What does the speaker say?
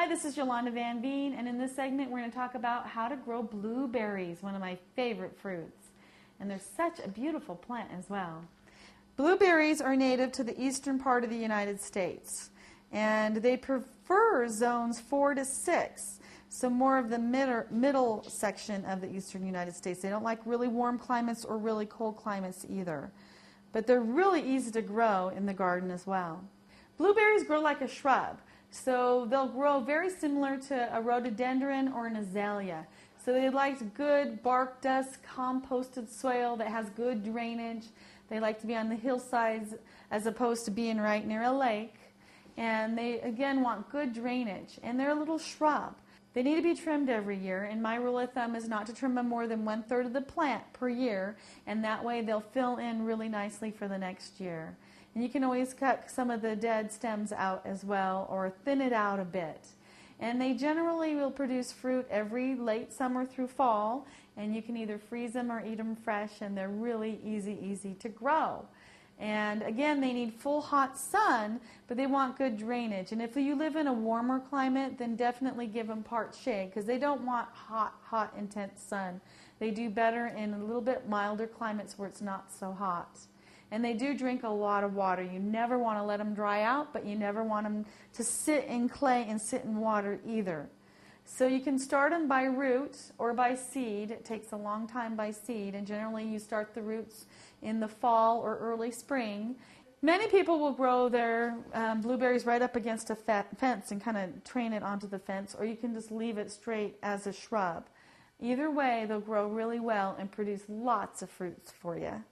Hi, this is Yolanda Van Veen, and in this segment we're going to talk about how to grow blueberries, one of my favorite fruits. And they're such a beautiful plant as well. Blueberries are native to the eastern part of the United States, and they prefer zones 4 to 6, so more of the middle section of the eastern United States. They don't like really warm climates or really cold climates either, but they're really easy to grow in the garden as well. Blueberries grow like a shrub. So they'll grow very similar to a rhododendron or an azalea. So they like good bark dust, composted soil that has good drainage. They like to be on the hillsides as opposed to being right near a lake. And they, again, want good drainage. And they're a little shrub. They need to be trimmed every year, and my rule of thumb is not to trim them more than 1/3 of the plant per year, and that way they'll fill in really nicely for the next year. And you can always cut some of the dead stems out as well, or thin it out a bit. And they generally will produce fruit every late summer through fall, and you can either freeze them or eat them fresh, and they're really easy to grow. And again, they need full hot sun, but they want good drainage. And if you live in a warmer climate, then definitely give them part shade, because they don't want hot, intense sun. They do better in a little bit milder climates where it's not so hot. And they do drink a lot of water. You never want to let them dry out, but you never want them to sit in clay and sit in water either. So you can start them by root or by seed. It takes a long time by seed, and generally you start the roots in the fall or early spring. Many people will grow their blueberries right up against a fence and kind of train it onto the fence, or you can just leave it straight as a shrub. Either way, they'll grow really well and produce lots of fruits for you.